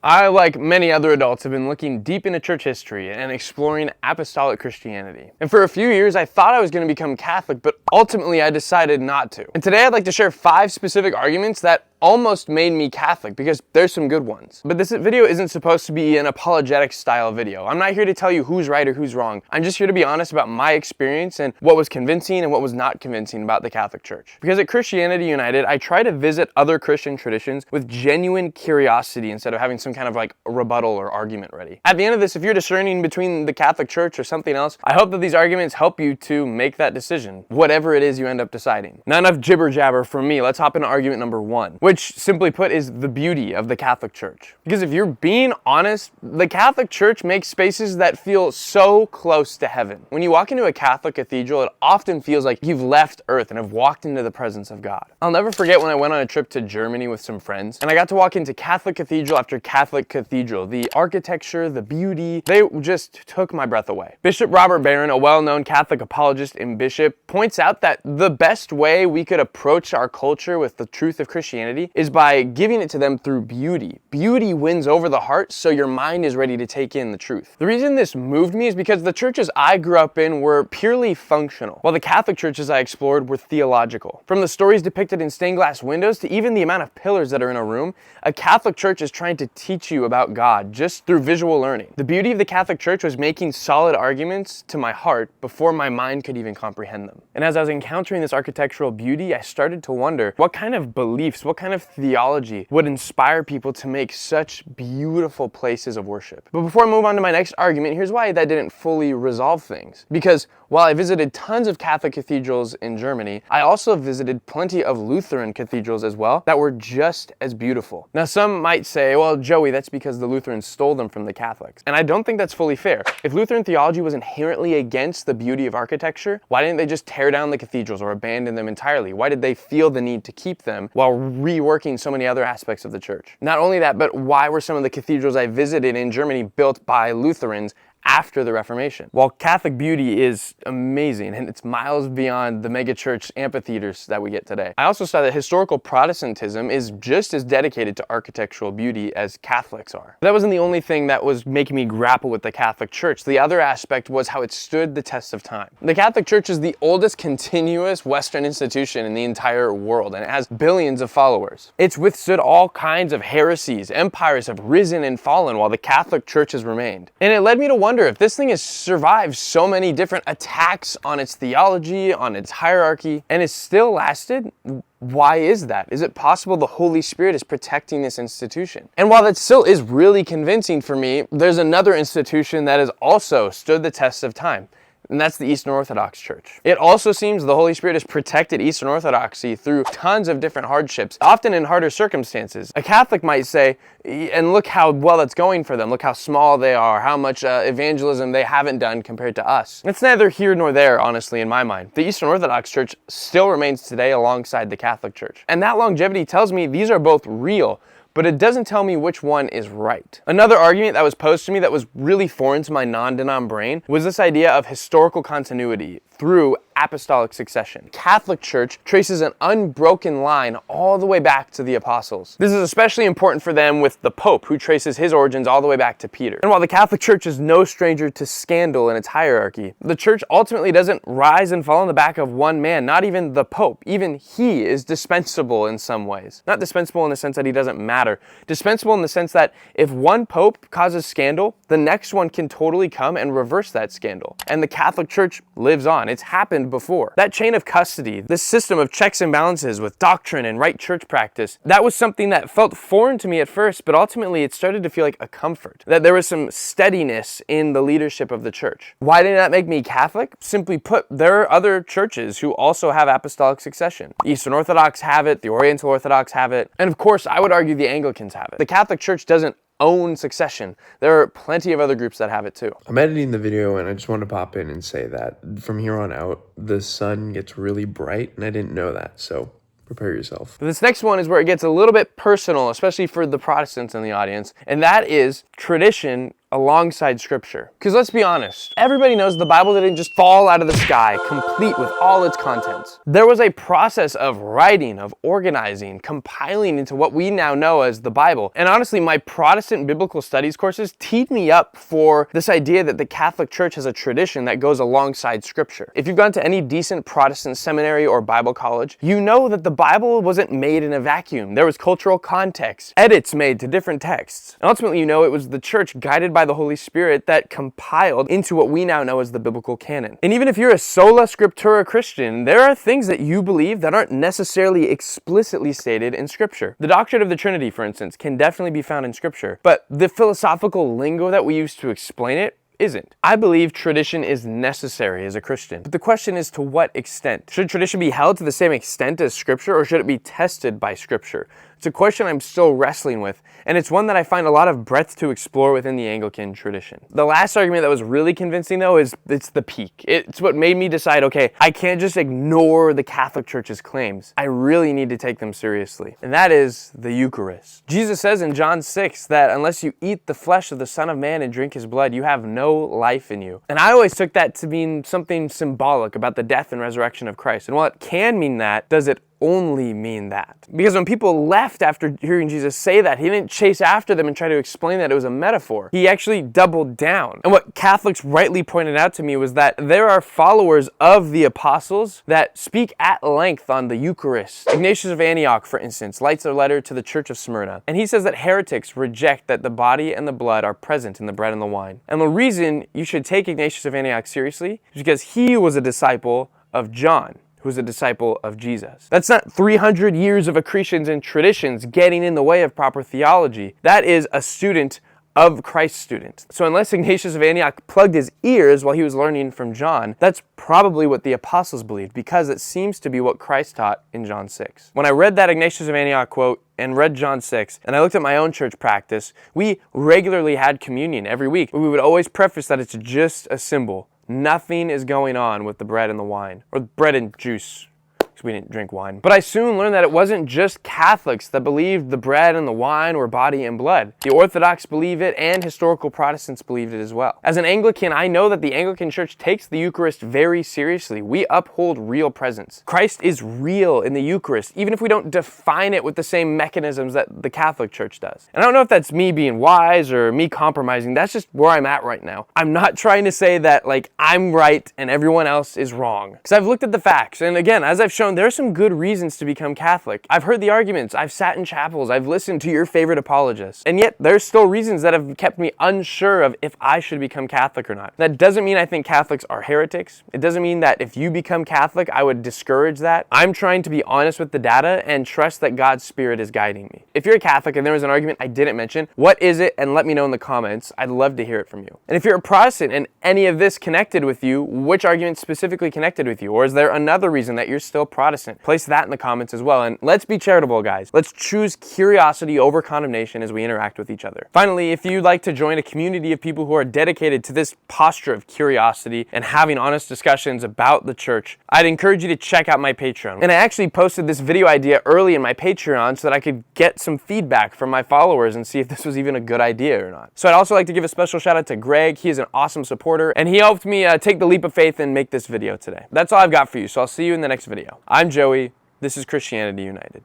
I, like many other adults, have been looking deep into church history and exploring apostolic Christianity. And for a few years, I thought I was going to become Catholic, but ultimately I decided not to. And today I'd like to share 5 specific arguments that almost made me Catholic, because there's some good ones. But this video isn't supposed to be an apologetic style video. I'm not here to tell you who's right or who's wrong. I'm just here to be honest about my experience and what was convincing and what was not convincing about the Catholic Church. Because at Christianity United, I try to visit other Christian traditions with genuine curiosity instead of having some kind of like rebuttal or argument ready. At the end of this, if you're discerning between the Catholic Church or something else, I hope that these arguments help you to make that decision, whatever it is you end up deciding. Not enough jibber jabber from me. Let's hop into argument number 1, which simply put is the beauty of the Catholic Church. Because if you're being honest, the Catholic Church makes spaces that feel so close to heaven. When you walk into a Catholic cathedral, it often feels like you've left Earth and have walked into the presence of God. I'll never forget when I went on a trip to Germany with some friends, and I got to walk into Catholic cathedral after Catholic cathedral. The architecture, the beauty, they just took my breath away. Bishop Robert Barron, a well-known Catholic apologist and bishop, points out that the best way we could approach our culture with the truth of Christianity is by giving it to them through beauty. Beauty wins over the heart, so your mind is ready to take in the truth. The reason this moved me is because the churches I grew up in were purely functional, while the Catholic churches I explored were theological. From the stories depicted in stained glass windows to even the amount of pillars that are in a room, a Catholic church is trying to teach you about God just through visual learning. The beauty of the Catholic Church was making solid arguments to my heart before my mind could even comprehend them. And as I was encountering this architectural beauty, I started to wonder what kind of beliefs, what kind of theology would inspire people to make such beautiful places of worship. But before I move on to my next argument, here's why that didn't fully resolve things. Because while I visited tons of Catholic cathedrals in Germany, I also visited plenty of Lutheran cathedrals as well that were just as beautiful. Now some might say, well, Joey, that's because the Lutherans stole them from the Catholics. And I don't think that's fully fair. If Lutheran theology was inherently against the beauty of architecture, why didn't they just tear down the cathedrals or abandon them entirely? Why did they feel the need to keep them while reworking so many other aspects of the church? Not only that, but why were some of the cathedrals I visited in Germany built by Lutherans after the Reformation? While Catholic beauty is amazing and it's miles beyond the megachurch amphitheaters that we get today, I also saw that historical Protestantism is just as dedicated to architectural beauty as Catholics are. But that wasn't the only thing that was making me grapple with the Catholic Church. The other aspect was how it stood the test of time. The Catholic Church is the oldest continuous Western institution in the entire world, and it has billions of followers. It's withstood all kinds of heresies. Empires have risen and fallen while the Catholic Church has remained. And it led me to wonder if this thing has survived so many different attacks on its theology, on its hierarchy, and has still lasted. Why is that? Is it possible the Holy Spirit is protecting this institution? And while that still is really convincing for me, there's another institution that has also stood the test of time. And that's the Eastern Orthodox Church. It also seems the Holy Spirit has protected Eastern Orthodoxy through tons of different hardships, often in harder circumstances. A Catholic might say, and look how well it's going for them, look how small they are, how much evangelism they haven't done compared to us. It's neither here nor there, honestly, in my mind. The Eastern Orthodox Church still remains today alongside the Catholic Church. And that longevity tells me these are both real, but it doesn't tell me which one is right. Another argument that was posed to me that was really foreign to my non-denom brain was this idea of historical continuity through apostolic succession. Catholic Church traces an unbroken line all the way back to the apostles. This is especially important for them with the Pope, who traces his origins all the way back to Peter. And while the Catholic Church is no stranger to scandal in its hierarchy, the Church ultimately doesn't rise and fall on the back of one man, not even the Pope. Even he is dispensable in some ways. Not dispensable in the sense that he doesn't matter. Dispensable in the sense that if one Pope causes scandal, the next one can totally come and reverse that scandal. And the Catholic Church lives on. It's happened before. That chain of custody, this system of checks and balances with doctrine and right church practice, that was something that felt foreign to me at first, but ultimately it started to feel like a comfort. That there was some steadiness in the leadership of the church. Why did that make me Catholic? Simply put, there are other churches who also have apostolic succession. The Eastern Orthodox have it, the Oriental Orthodox have it, and of course I would argue the Anglicans have it. The Catholic Church doesn't own succession. There are plenty of other groups that have it too. I'm editing the video and I just want to pop in and say that from here on out, the sun gets really bright and I didn't know that, so prepare yourself. This next one is where it gets a little bit personal, especially for the Protestants in the audience, and that is tradition alongside Scripture. Because let's be honest, everybody knows the Bible didn't just fall out of the sky, complete with all its contents. There was a process of writing, of organizing, compiling into what we now know as the Bible. And honestly, my Protestant biblical studies courses teed me up for this idea that the Catholic Church has a tradition that goes alongside Scripture. If you've gone to any decent Protestant seminary or Bible college, you know that the Bible wasn't made in a vacuum. There was cultural context, edits made to different texts. And ultimately, you know, it was the church guided by the Holy Spirit that compiled into what we now know as the biblical canon. And even if you're a sola scriptura Christian, there are things that you believe that aren't necessarily explicitly stated in Scripture. The doctrine of the Trinity, for instance, can definitely be found in Scripture, but the philosophical lingo that we use to explain it isn't. I believe tradition is necessary as a Christian, but the question is, to what extent? Should tradition be held to the same extent as Scripture, or should it be tested by Scripture? It's a question I'm still wrestling with, and it's one that I find a lot of breadth to explore within the Anglican tradition. The last argument that was really convincing, though, is it's the peak. It's what made me decide, okay, I can't just ignore the Catholic Church's claims. I really need to take them seriously, and that is the Eucharist. Jesus says in John 6 that unless you eat the flesh of the Son of Man and drink his blood, you have no life in you. And I always took that to mean something symbolic about the death and resurrection of Christ. And while it can mean that, does it only mean that? Because when people left after hearing Jesus say that, he didn't chase after them and try to explain that it was a metaphor. He actually doubled down. And what Catholics rightly pointed out to me was that there are followers of the apostles that speak at length on the Eucharist. Ignatius of Antioch, for instance, writes a letter to the Church of Smyrna, and he says that heretics reject that the body and the blood are present in the bread and the wine. And the reason you should take Ignatius of Antioch seriously is because he was a disciple of John, who was a disciple of Jesus. That's not 300 years of accretions and traditions getting in the way of proper theology. That is a student of Christ's student. So unless Ignatius of Antioch plugged his ears while he was learning from John, that's probably what the apostles believed, because it seems to be what Christ taught in John 6. When I read that Ignatius of Antioch quote and read John 6, and I looked at my own church practice, we regularly had communion every week. We would always preface that it's just a symbol. Nothing is going on with the bread and the wine, or bread and juice, because we didn't drink wine. But I soon learned that it wasn't just Catholics that believed the bread and the wine were body and blood. The Orthodox believe it, and historical Protestants believed it as well. As an Anglican, I know that the Anglican Church takes the Eucharist very seriously. We uphold real presence. Christ is real in the Eucharist, even if we don't define it with the same mechanisms that the Catholic Church does. And I don't know if that's me being wise or me compromising. That's just where I'm at right now. I'm not trying to say that, like, I'm right and everyone else is wrong, because I've looked at the facts. And again, as I've shown, there are some good reasons to become Catholic. I've heard the arguments, I've sat in chapels, I've listened to your favorite apologists, and yet there's still reasons that have kept me unsure of if I should become Catholic or not. That doesn't mean I think Catholics are heretics. It doesn't mean that if you become Catholic, I would discourage that. I'm trying to be honest with the data and trust that God's Spirit is guiding me. If you're a Catholic and there was an argument I didn't mention, what is it? And let me know in the comments. I'd love to hear it from you. And if you're a Protestant and any of this connected with you, which argument specifically connected with you? Or is there another reason that you're still Protestant? Place that in the comments as well. And let's be charitable, guys. Let's choose curiosity over condemnation as we interact with each other. Finally, if you'd like to join a community of people who are dedicated to this posture of curiosity and having honest discussions about the church, I'd encourage you to check out my Patreon. And I actually posted this video idea early in my Patreon so that I could get some feedback from my followers and see if this was even a good idea or not. So I'd also like to give a special shout out to Greg. He is an awesome supporter, and he helped me take the leap of faith and make this video today. That's all I've got for you, so I'll see you in the next video. I'm Joey. This is Christianity United.